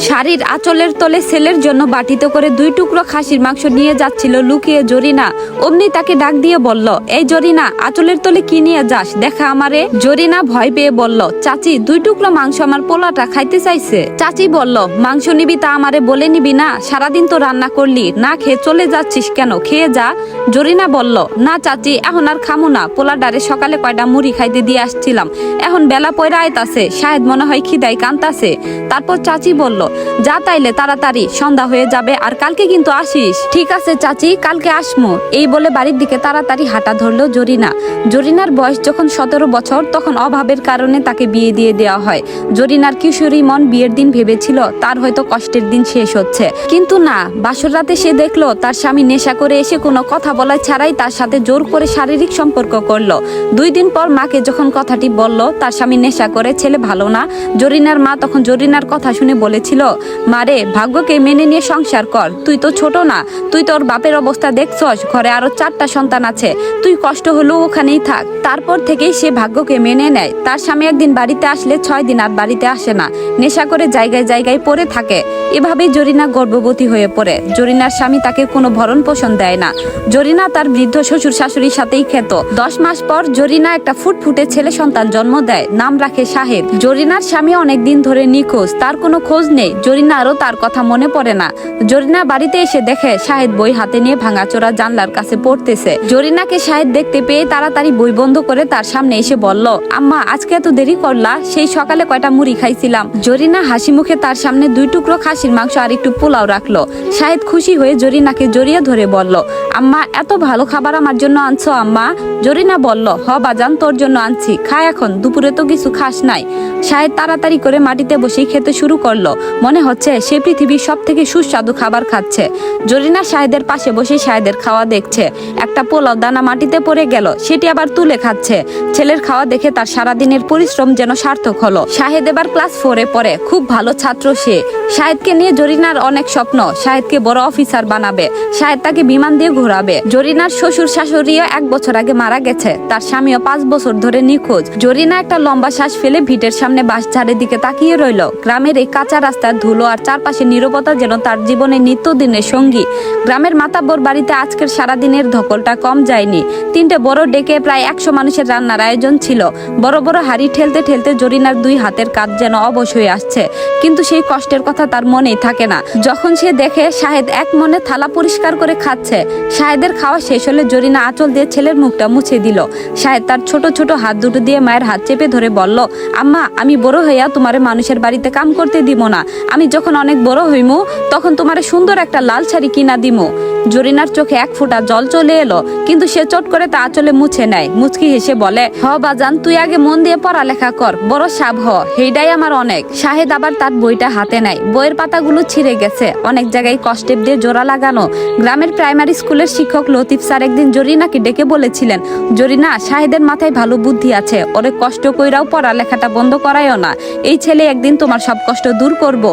শাড়ির আঁচলের তলে ছেলের জন্য বাটিতে করে 2 টুকরো খাসির মাংস নিয়ে যাচ্ছিল লুকিয়ে জরিনা। অমনি তাকে ডাক দিয়ে বলল, এই জরিনা, আঁচলের তলে কি নিয়ে যাস, দেখা আমারে। জরিনা ভয় পেয়ে বলল, চাচি 2 টুকরো মাংস আমার পোলাটা খাইতে চাইছে। চাচি বলল, মাংস নিবি তা আমারে বলে নিবি না? সারাদিন তো রান্না করলি, না খেয়ে চলে যাচ্ছিস কেন, খেয়ে যা। জরিনা বলল, না চাচি, এখন আর খামু না, পোলাডারে সকালে কয়টা মুড়ি খাইতে দিয়ে আসছিলাম, এখন বেলা পয়রা আইতাছে, শাহেদ মনে হয় খিদায় কান্তাছে। তারপর চাচি বলল, যা তাইলে তাড়াতাড়ি, সন্ধ্যা হয়ে যাবে, আর কালকে কিন্তু আসিস। ঠিক আছে চাচি, কালকে আসমু। এই বলে বাড়ির দিকে তাড়াতাড়ি হাঁটা ধরলো জরিনা। জরিনার বয়স যখন 17 বছর, তখন অভাবের কারণে তাকে বিয়ে দিয়ে দেওয়া হয়। জরিনার কিশোরী মন বিয়ের দিন ভেবেছিল তার হয়তো কষ্টের দিন শেষ হচ্ছে, কিন্তু না, বাসর রাতে সে দেখলো তার স্বামী নেশা করে এসে কোনো কথা বলা ছাড়াই তার সাথে জোর করে শারীরিক সম্পর্ক করলো। 2 দিন পর মাকে যখন কথাটি বলল তার স্বামী নেশা করে, ছেলে ভালো না, জরিনার মা তখন জরিনার কথা শুনে বলেছিল, মারে, ভাগ্যকে মেনে নিয়ে সংসার কর, তুই তো ছোট না, তুই তোর বাপের অবস্থা দেখছস, ঘরে আরো 4টা সন্তান আছে, তুই কষ্ট হলেও ওখানেই থাক। তারপর থেকেই সে ভাগ্যকে মেনে নেয়। তার স্বামী একদিন বাড়িতে আসলে 6 দিন আর বাড়িতে আসে না, নেশা করে জায়গায় জায়গায় পড়ে থাকে। এভাবেই জরিনা গর্ভবতী হয়ে পড়ে। জরিনার স্বামী তাকে কোনো ভরণ পোষণ দেয় না। জরিনা তার বৃদ্ধ শ্বশুর শাশুড়ির সাথেই খেত। 10 মাস পর জরিনা একটা ফুটফুটে ছেলে সন্তান জন্ম দেয়, নাম রাখে শাহেদ। জরিনার স্বামী অনেক দিন ধরে নিখোঁজ, তার কোনো খোঁজ নেই। জরিনারও তার কথা মনে পড়ে না। জরিনা বাড়িতে এসে দেখে শাহেদ বই হাতে নিয়ে ভাঙাচোরা জানলার কাছে পড়তেছে। জরিনাকে শাহেদ দেখতে পেয়ে তাড়াতাড়ি বই বন্ধ করে তার সামনে এসে বলল, আম্মা, আজকে এত দেরি করলা, সেই সকালে কয়টা মুড়ি খাইছিলাম। জরিনা হাসি মুখে তার সামনে 2 টুকরো খাসির মাংস আর একটু পোলাও রাখলো। শাহেদ খুশি হয়ে জরিনাকে জড়িয়ে ধরে বলল, আম্মা, এত ভালো খাবার আমার জন্য আনছো আম্মা? জরিনা বলল, হ বাজান, তোর জন্য আনছি, খা এখন, দুপুরে তো কিছু খাস নাই। শাহেদ তাড়াতাড়ি করে মাটিতে বসেই খেতে শুরু করলো। মনে হচ্ছে সে পৃথিবীর সব থেকে সুস্বাদু খাবার খাচ্ছে। জরিনা শাহেদের পাশে বসে শাহেদের খাওয়া দেখছে। একটা পোলাও দানা মাটিতে পড়ে গেল, সেটি আবার তুলে খাচ্ছে। ছেলের খাওয়া দেখে তার সারাদিনের পরিশ্রম যেন সার্থক হলো। শাহেদ এবার ক্লাস 4-এ পড়ে, খুব ভালো ছাত্র সে। শাহেদকে নিয়ে জরিনার অনেক স্বপ্ন, শাহেদকে বড় অফিসার বানাবে, শাহেদ তাকে বিমান দিয়ে ঘোরাবে। জরিনার শ্বশুর শাশুড়িও 1 বছর আগে মারা গেছে, তার স্বামীও 5 বছর ধরে নিখোঁজ। জরিনা একটা লম্বা শ্বাস ফেলে ভিটের সামনে বাঁশঝাড়ের দিকে তাকিয়ে রইল। গ্রামের এই কাঁচা রাস্তার ধুলো আর চারপাশে নীরবতা যেন তার জীবনের নিত্যদিনের সঙ্গী। গ্রামের মাতাব্বর বাড়িতে আজকের সারাদিনের ধকলটা কম যায়নি। 3টে বড় ডেকে প্রায় 100 মানুষের রান্নার আয়োজন ছিল। বড় বড় হাড়ি ঠেলতে ঠেলতে জরিনার 2 হাতের কাজ যেন অবশ হয়ে আসছে, কিন্তু সেই কষ্টের কথা তার মনেই থাকে না। যখন সে দেখে শাহেদ এক মনে থালা পরিষ্কার করে খাচ্ছে, শাহেদের খাওয়া শেষ হলে জরিনা আঁচল দিয়ে ছেলের মুখটা মুছে দিল। শাহেদ তার ছোট ছোট হাত দুটো দিয়ে মায়ের হাত চেপে ধরে বলল, আম্মা, আমি বড় হইয়া তোমারে মানুষের বাড়িতে কাম করতে দিব না, আমি যখন অনেক বড় হইমু তখন তোমারে সুন্দর একটা লাল শাড়ি কিনা দিমু। জরিনার চোখে 1 ফোঁটা জল চলে এলো, কিন্তু সে চট করে তা আঁচলে মুছে নেয়। মুচকি হেসে বলে, হ বাজান, তুই আগে মন দিয়ে পড়ালেখা কর, বড় সাব হ, হেইডাই আমার অনেক। শাহেদ আবার তার বইটা হাতে নেয়। বইয়ের পাতাগুলো ছিঁড়ে গেছে, অনেক জায়গায় কষ্টেপ দিয়ে জোড়া লাগানো। গ্রামের প্রাইমারি স্কুলের শিক্ষক লতিফ স্যার একদিন জরিনাকে ডেকে বলেছিলেন, জরিনা, শাহেদের মাথায় ভালো বুদ্ধি আছে, ওরে কষ্ট কইরাও পড়ালেখাটা বন্ধ করায়ও না, এই ছেলে একদিন তোমার সব কষ্ট দূর করব।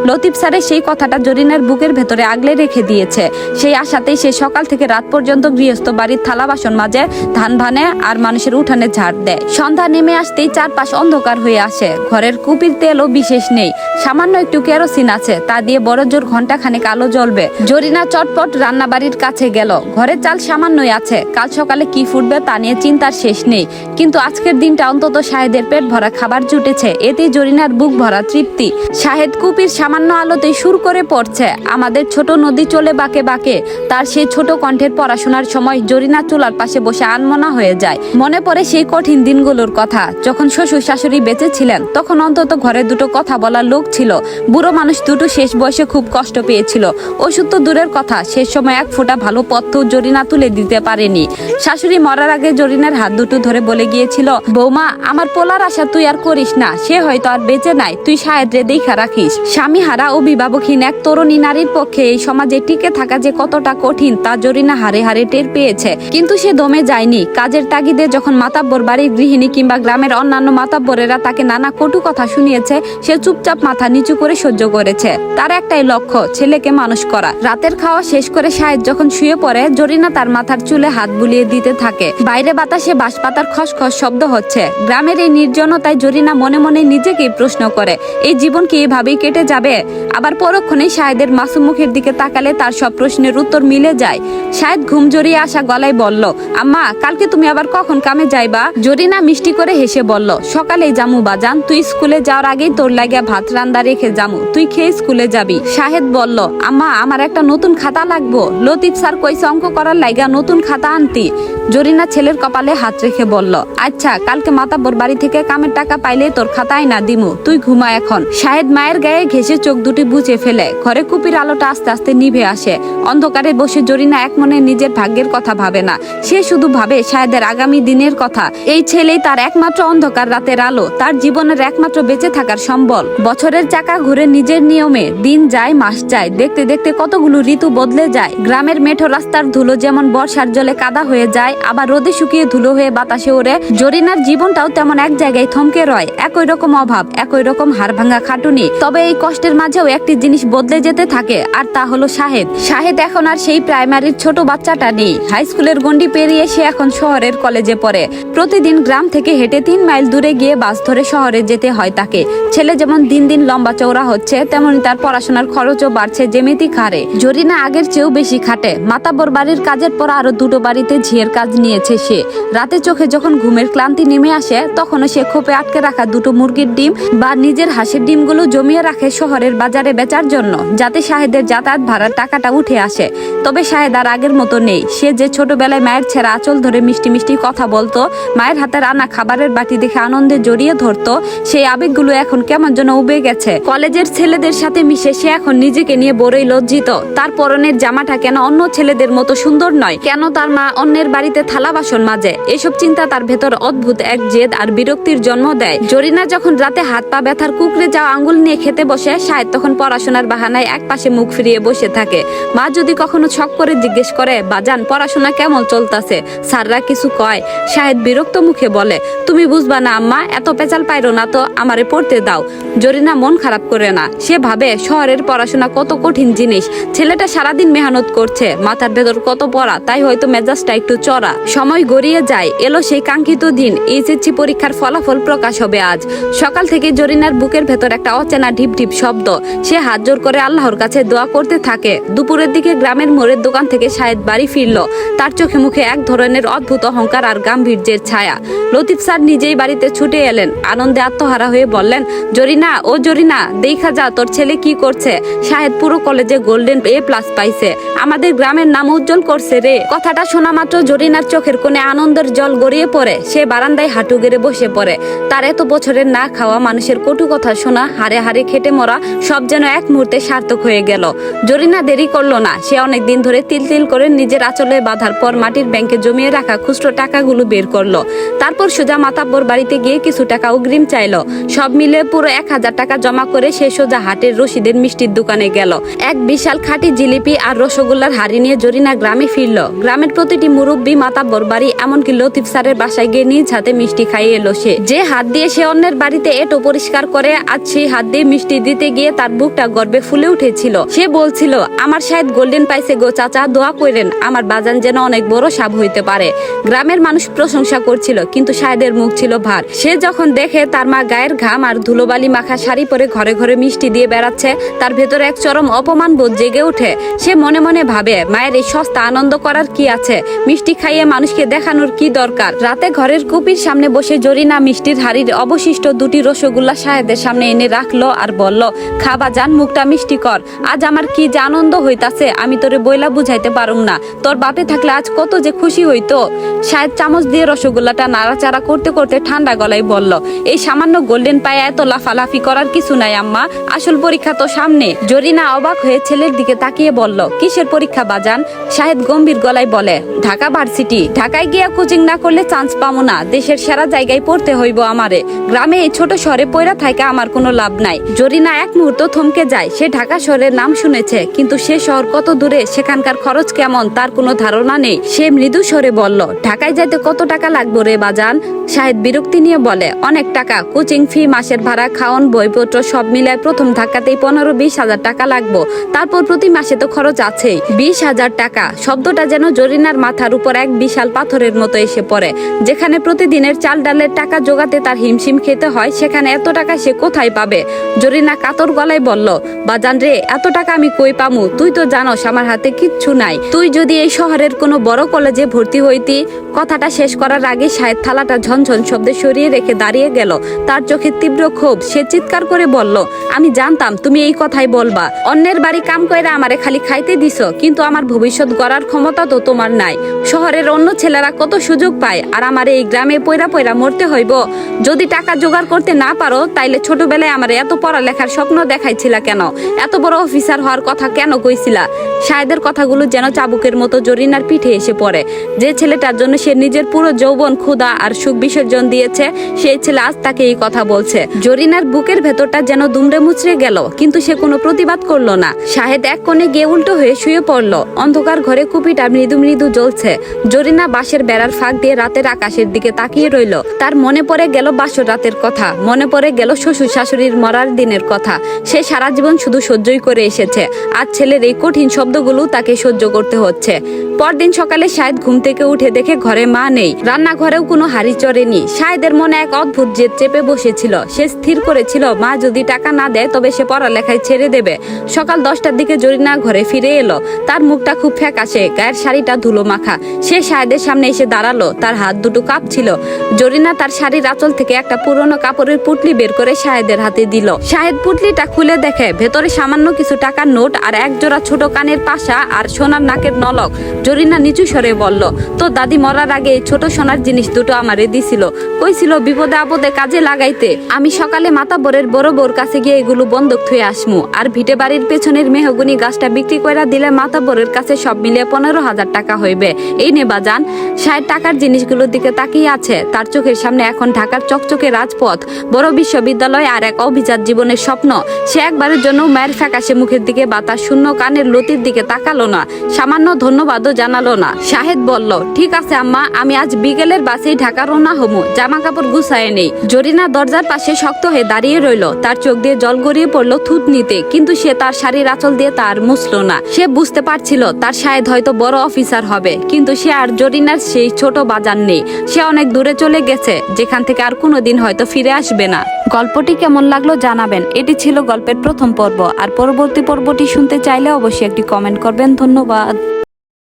লতিফ স্যারের সেই কথাটা জরিনার বুকের ভেতরে আগলে রেখে দিয়েছে। সেই আশাতেই সে সকাল থেকে রাত পর্যন্ত গৃহস্থ বাড়ির থালা বাসন মাজে, ধান ভানে আর মানুষের উঠানে ঝাড় দেয়। সন্ধ্যা নেমে আসতেই চারপাশ অন্ধকার হয়ে আসে। ঘরের কুপির তেলও বিশেষ নেই, সামান্য একটু কেরোসিন আছে, তা দিয়ে বড় জোর ঘন্টাখানেক আলো জ্বলবে। জরিনা চটপট রান্না বাড়ির কাছে গেল। ঘরের চাল সামান্যই আছে, কাল সকালে কি ফুটবে তা নিয়ে চিন্তার শেষ নেই, কিন্তু আজকের দিনটা অন্তত শাহেদের পেট ভরা খাবার জুটেছে, এতেই জরিনার বুক ভরা তৃপ্তি। শাহেদ কুপির সামান্য আলোতেই সুর করে পড়ছে, আমাদের ছোট নদী চলে বাঁকে বাঁকে। তার সেই ছোট কণ্ঠের পড়াশোনার সময় জরিনা চুলার পাশে বসে আনমনা হয়ে যায়। মনে পড়ে সেই কঠিন দিনগুলোর কথা, যখন শ্বশুর শাশুড়ি বেঁচে ছিলেন, তখন অন্তত ঘরে দুটো কথা বলার লোক ছিল। বুড়ো মানুষ দুটো শেষ বয়সে খুব কষ্ট পেয়েছিল, ওষুধ তো দূরের কথা, শেষ সময় 1 ফোঁটা ভালো পথ্য জরিনা তুলে দিতে পারেনি। শাশুড়ি মরার আগে জরিনার হাত দুটো ধরে বলে গিয়েছিল, বৌমা, আমার পোলার আশা তুই আর করিস না, সে হয়তো আর বেঁচে নাই, তুই শাহেদরে দেখা রাখিস। স্বামী হারা অভিভাবকহীন এক তরুণী নারীর পক্ষে এই সমাজে টিকে থাকা যে কতটা কতটা কঠিন তা জরিনা হারে হারে টের পেয়েছে, কিন্তু সে দমে যায়নি। কাজের তাগিদে যখন মাতাব্বর বাড়ির গৃহিণী কিংবা গ্রামের অন্যান্য মাতাব্বরেরা তাকে নানা কটু কথা শুনিয়েছে, সে চুপচাপ মাথা নিচু করে সহ্য করেছে। তার একটাই লক্ষ্য, ছেলেকে মানুষ করা। রাতের খাওয়া শেষ করে শাহেদ যখন শুয়ে পড়ে, জরিনা তার মাথার চুলে হাত বুলিয়ে দিতে থাকে। বাইরে বাতাসে বাঁশপাতার খসখস শব্দ হচ্ছে। গ্রামের এই নির্জনতায় জরিনা মনে মনে নিজেকেই প্রশ্ন করে, এই জীবন কি এভাবেই কেটে যাবে? আবার পরক্ষণেই শাহেদের মাসুম মুখের দিকে তাকালে তার সব প্রশ্নের উত্তর মিলে যায়। শাহেদ ঘুম জড়িয়ে আসা গলায় বলল, আম্মা, কালকে তুমি আবার কখন কামে যাইবা? জরিনা মিষ্টি করে হেসে বলল, সকালেই জামু বাজান, তুই স্কুলে যাওয়ার আগেই তোর লাগিয়া ভাত রান্দা রেখে জামু, তুই খেয়ে স্কুলে যাবি। শাহেদ বলল, আম্মা, আমার একটা নতুন খাতা লাগবো। লতিফ স্যার কইছে অঙ্ক করার লাইগা নতুন খাতা আনতি। জরিনা ছেলের কপালে হাত রেখে বলল, আচ্ছা, কালকে মাতাব্বর বাড়ি থেকে কামের টাকা পাইলে তোর খাতায় না দিমু, তুই ঘুমা এখন। শাহেদ মায়ের গায়ে ঘেঁষে চোখ দুটি বুঝে ফেলে। ঘরে কুপির আলোটা আস্তে আস্তে নিভে আসে। অন্ধকারে বসে জরিনা এক মনে নিজের ভাগ্যের কথা ভাবে না, সে শুধু ভাবে শাহেদের আগামী দিনের কথা। এই ছেলেই তার একমাত্র অন্ধকার রাতের আলো, তার জীবনের একমাত্র বেঁচে থাকার সম্বল। বছরের চাকা ঘুরে নিজের নিয়মে, দিন যায় মাস যায়, দেখতে দেখতে কতগুলো ঋতু বদলে যায়। গ্রামের মেঠো রাস্তার ধুলো যেমন বর্ষার জলে কাদা হয়ে যায়, আবার রোদে শুকিয়ে ধুলো হয়ে বাতাসে ওড়ে, জরিনার জীবনটাও তেমন এক জায়গায় থমকে রয়। একই রকম অভাব, একই রকম হাড় ভাঙা খাটুনি। তবে এই কষ্টের মাঝেও একটি জিনিস বদলে যেতে থাকে, আর তা হলো শাহেদ। শাহেদ এখন আর সেই প্রাইমারির ছোট বাচ্চাটা নেই। হাই স্কুলের গন্ডি পেরিয়ে সে এখন শহরের কলেজে পড়ে। প্রতিদিন গ্রাম থেকে হেঁটে 3 মাইল দূরে গিয়ে বাস ধরে শহরে যেতে হয় তাকে। ছেলে যেমন দিন দিন লম্বা চওড়া হচ্ছে, তেমনি তার পড়াশোনার খরচও বাড়ছে যেমিতি হারে। জরিনা আগের চেয়েও বেশি খাটে। মাতাব্বর বাড়ির কাজের পর আরো দুটো বাড়িতে ঝিয়ের কাজ নিয়েছে সে। রাতে চোখে যখন ঘুমের ক্লান্তি নেমে আসে, তখনও সে খোপে আটকে রাখা দুটো মুরগির ডিম বা নিজের হাঁসের ডিমগুলো জমিয়ে রাখে শহরের বাজারে বেচার জন্য, যাতে শাহেদের যাতায়াত ভাড়ার টাকাটা উঠে আসে। তবে শাহেদ আর আগের মতো নেই। সে যে ছোটবেলায় মায়ের ছেঁড়া আঁচল ধরে মিষ্টি মিষ্টি কথা বলতো, মায়ের হাতের আনা খাবারের বাটি দেখে আনন্দে জড়িয়ে ধরতো, সেই আবেগগুলো এখন কেমন যেন উবে গেছে। কলেজের ছেলেদের সাথে মিশে সে এখন নিজেকে নিয়ে বড়ই লজ্জিত। তার পরনের জামাটা কেন অন্য ছেলেদের মতো সুন্দর নয়? কেন তার মা অন্যের বাড়িতে থালা বাসন মাজে? এসব চিন্তা তার ভেতর অদ্ভুত এক জেদ আর বিরক্তির জন্ম দেয়। জরিনা যখন রাতে হাত পা ব্যথার কুকড়ে যাওয়া আঙ্গুল নিয়ে খেতে বসে, শাহেদ তখন পড়াশোনার বাহানায় এক পাশে মুখ ফিরিয়ে বসে থাকে। মা যদি কখনো ছক করে জিজ্ঞেস করে, বাজান পড়াশোনা কেমন চলতেছে, স্যাররা কিছু কয়? শাহেদ বিরক্ত মুখে বলে, তুমি বুঝবা না আম্মা, এত পেঁচাল পাইরো না তো, আমারে পড়তে দাও। জরিনা মন খারাপ করে না। সে ভাবে শহরের পড়াশোনা কত কঠিন জিনিস। ছেলেটা সারাদিন মেহনত করছে, মাথার ভেতর কত পড়া, তাই হয়তো মেজাজটা একটু চড়া। সময় গড়িয়ে যায়। এলো সেই কাঙ্ক্ষিত দিন, এইচএসসি পরীক্ষার ফলাফল প্রকাশ হবে আজ। সকাল থেকে জরিনার বুকের ভেতর একটা অচেনা ঢিপ ঢিপ শব্দ। সে হাত জোর করে আল্লাহর কাছে দোয়া করতে থাকে। দুপুরের দিকে গ্রামের মোড়ের দোকান থেকে শাহেদ বাড়ি ফিরল। তার চোখে মুখে এক ধরনের অদ্ভুত অহংকার আর গাম্ভীর্যের ছায়া। লতিফ স্যার নিজেই বাড়িতে ছুটে এলেন। আনন্দে আত্মহারা হয়ে বললেন, জরিনা, ও জরিনা, দেখা যা তোর ছেলে কি করছে। শাহেদ পুরো কলেজে গোল্ডেন A+ পাইছে, আমাদের গ্রামের নাম উজ্জ্বল করছে রে। কথাটা শোনা মাত্র জরিনার চোখের কোণে আনন্দের জল গড়িয়ে পড়ে। সে বারান্দায় হাঁটু গেড়ে বসে পড়ে। তার এত বছরের না খাওয়া মানুষের কটু কথা শোনা, হারে হারে খেটে মরা, সব যেন এক মুহূর্তে সার্থক হয়ে গেল। জরিনা দেরি করলো না। সে অনেক দিন ধরে তিল তিল করে নিজের আঁচলে বাঁধার পর মাটির ব্যাংকে জমিয়ে রাখা খুচরো টাকাগুলো বের করলো। তারপর সোজা মাতাব্বর বাড়িতে গিয়ে কিছু টাকা অগ্রিম চাইলো। সব মিলে পুরো 1000 টাকা জমা করে সে সোজা হাটের রশিদের মিষ্টির দোকানে গেল। এক বিশাল খাঁটি জিলিপি আর রসগোল্লার হাড়ি নিয়ে জরিনা গ্রামে ফিরল। গ্রামের প্রতিটি মুরব্বী, মাতাব্বর বাড়ি, এমনকি লতিফ স্যারের বাসায় গিয়ে নিজ হাতে মিষ্টি খাইয়ে এলো সে। যে হাত দিয়ে সে অন্যের বাড়িতে এটো পরিষ্কার করে, আজ সেই হাত দিয়ে মিষ্টি দিতে গিয়ে তার বুকটা গর্বে ফুলে উঠেছিল। সে বলছিল, আমার শাহেদ গোল্ডেন পাইছে গো চাচা, দোয়া করেন আমার বাজান যেন অনেক বড় সাপ হইতে পারে। গ্রামের মানুষ প্রশংসা করছিল, কিন্তু শাহেদের মুখ ছিল ভার। সে যখন দেখে তার মা গায়ের ঘাম আর ধুলোবালি মাখা শাড়ি পরে ঘরে ঘরে মিষ্টি দিয়ে বেড়াচ্ছে, তার ভেতরে এক চরম অপমান বোধ জেগে ওঠে। সে মনে মনে ভাবে, মায়ের এই সস্তা আনন্দ করার কি আছে? মিষ্টি খাইয়ে মানুষকে দেখানোর কি দরকার? রাতে ঘরের কুপির সামনে বসে জরিনা মিষ্টির হাড়ির অবশিষ্ট 2টি রসগোল্লা শাহেদের সামনে এনে রাখলো আর বলল, খাবা যান, মুখটা মিষ্টি কর। আজ আমার কি যে আনন্দ হইতাছে আমি তোরে বইলা বুঝাইতে পারুম না। তোর বাপে থাকলে আজ কত যে খুশি হইতো। শাহেদ চামচ দিয়ে রসগোল্লাটা নাড়াচাড়া করতে করতে ঠান্ডা গলায় বলল, এই সামান্য গোল্ডেন পায়ে এত লাফালাফি করার কিছু নাই আম্মা, আসল পরীক্ষা তো সামনে। জরিনা অবাক হয়ে ছেলের দিকে তাকিয়ে বলল, কিসের পরীক্ষা বাজান? শাহেদ গম্ভীর গলায় বলে, ঢাকা ভার্সিটি। ঢাকায় গিয়া কোচিং না করলে চান্স পাবো না। দেশের সেরা জায়গায় পড়তে হইব আমারে। গ্রামে এই ছোট শহরে পয়রা থাইকা আমার কোনো লাভ নাই। জরিনা এক মুহূর্ত থমকে যায়। সে ঢাকা শহরের নাম শুনেছে, কিন্তু সে শহর কত দূরে দূরে, সেখানকার খরচ কেমন তার কোনো ধারণা নেই। সে মৃদু স্বরে বলল, ঢাকায় যাইতে কত টাকা লাগবে রে বাজান? শাহেদ বিরক্তি নিয়ে বলে, অনেক টাকা, কোচিং ফি, মাসের ভাড়া, খাওয়ান, বইপত্র সব মিলায় প্রথম ধাক্কাতেই 15-20 হাজার টাকা লাগবো। তারপর প্রতি মাসে তো খরচ আছেই। 20 হাজার টাকা শব্দটা যেন জরিনার মাথার উপর এক বিশাল পাথরের মতো এসে পড়ে। যেখানে প্রতিদিনের চাল ডালের টাকা জোগাতে তার হিমশিম খেতে হয়, সেখানে এত টাকা সে কোথায় পাবে? জরিনা কাতর গলায় বলল, বাজান রে, এত টাকা আমি কই পামু? তুই তো জানোস আমার হাতে কিচ্ছু নাই। তুই যদি এই শহরের কোনো বড় কলেজে ভর্তি হইতি। কথাটা শেষ করার আগে শাহেদ থালাটা ঝনঝন শব্দে সরিয়ে রেখে দাঁড়িয়ে গেল। তার চোখে তীব্র ক্ষোভ। সে চিৎকার করে বলল, আমি জানতাম তুমি এই কথাই বলবা। অন্যের বাড়ি কাম কইরা আমারে খালি খাইতে দিছো, কিন্তু আমার ভবিষ্যৎ গড়ার ক্ষমতা তো তোমার নাই। শহরের অন্য ছেলেরা কত সুযোগ পায়, আর আমার এই গ্রামে পয়রা পয়রা মরতে হইব। যদি টাকা জোগাড় করতে না পারো, তাইলে ছোটবেলায় আমার এত পড়ালেখার স্বপ্ন দেখাইছিলা কেন? এত বড় অফিসার হওয়ার কথা কেন কইছিলা? শাহেদের কথাগুলো যেন চাবুকের মতো জরিনার পিঠে এসে পড়ে। যে ছেলেটার জন্য সে নিজের পুরো যৌবন, ক্ষুধা আর সুখ বিসর্জন দিয়েছে, সেই ছেলে আজ তাকে এই কথা বলছে। জরিনার বুকের ভেতরটা যেন দুমড়ে মুচড়ে গেল, কিন্তু সে কোনো প্রতিবাদ করলো না। শাহেদ এক কোণে গিয়ে উল্টো হয়ে শুয়ে পড়ল। অন্ধকার ঘরে কুপিটা মৃদু মৃদু জ্বলছে। জরিনা বাঁশের বেড়ার ফাঁক দিয়ে রাতের আকাশের দিকে তাকিয়ে রইল। তার মনে পড়ে গেল বাসর রাতের কথা, মনে পড়ে গেল শ্বশুর শাশুড়ির মরার দিনের কথা। সে সারা জীবন শুধু সহ্যই করে এসেছে, আজ ছেলের এই কঠিন শব্দগুলো তাকে সহ্য করতে হচ্ছে। পরদিন সকালে শাহেদ ঘুম থেকে উঠে দেখে ঘরে মা নেই, রান্নাঘরেও কোনো হাড়ি চড়েনি। শাহেদের মনে এক অদ্ভুত জেদ চেপে বসেছিল। সে স্থির করেছিল, মা যদি টাকা না দেয় তবে সে পড়ালেখায় ছেড়ে দেবে। সকাল 10টার দিকে জরিনা ঘরে ফিরে এলো। তার মুখটা খুব ফ্যাকাশে, গায়ের শাড়িটা ধুলো মাখা। সে শাহেদের সামনে এসে দাঁড়ালো। তার হাত দুটো কাঁপছিল। জরিনা তার শাড়ির আঁচল থেকে একটা পুরনো কাপড়ের পুটলি বের করে শাহেদের হাতে দিল। শাহেদ পুটলিটা খুলে দেখে ভেতরে সামান্য কিছু টাকার নোট আর এক জোড়া ছোট কানের পাশা আর সোনার নাকের নলক। জরিনা নিচু স্বরে বলল, তো দাদি মরার আগে এই ছোট সোনার জিনিস দুটো আমারে দিছিল, কইছিল বিপদে আপদে কাজে লাগাইতে। আমি সকালে মাতাবরের বড় বউর কাছে গিয়ে এগুলো বন্ধক থুয়ে আসমু, আর ভিটে বাড়ির পেছনের মেহগুনি গাছটা বিক্রি কইরা দিলে মাতাবরের কাছে সব মিলিয়ে 15,000 টাকা হইবে। এই নে বাজান। শাহেদ টাকার জিনিসগুলোর দিকে তাকিয়ে আছে। তার চোখের সামনে এখন ঢাকার চকচকে রাজপথ, বড় বিশ্ববিদ্যালয় আর এক অভিজাত জীবনের স্বপ্ন। সে একবারের জন্য মায়ের ফ্যাকাশে মুখের দিকে বাতাস শূন্য কানের লতির দিকে তাকালো না, সামান্য ধন্যবাদও জানালো না। শাহেদ বলল, ঠিক আছে আম্মা, আমি আজ বিকেলের বাসেই ঢাকা রওনা হমু, জামা কাপড় গুছায় নেই। জরিনা দরজার পাশে শক্ত হয়ে দাঁড়িয়ে রইল। তার চোখ দিয়ে জল গড়িয়ে পড়লো থুতনিতে, কিন্তু সে তার শাড়ির আঁচল দিয়ে তার মুছলো না। সে বুঝতে পারছিল তার শাহেদ হয়তো বড় অফিসার হবে, কিন্তু সে আর জরিনার সেই ছোট বাজার নেই। সে অনেক দূরে চলে গেছে, যেখান থেকে আর কোনোদিন হয়তো ফিরে আসবে না। গল্পটি কেমন লাগলো জানাবেন। এটি ছিল গল্পের প্রথম পর্ব, আর পরবর্তী পর্বটি শুনতে চাইলে অবশ্যই একটি কমেন্ট করবেন। ধন্যবাদ।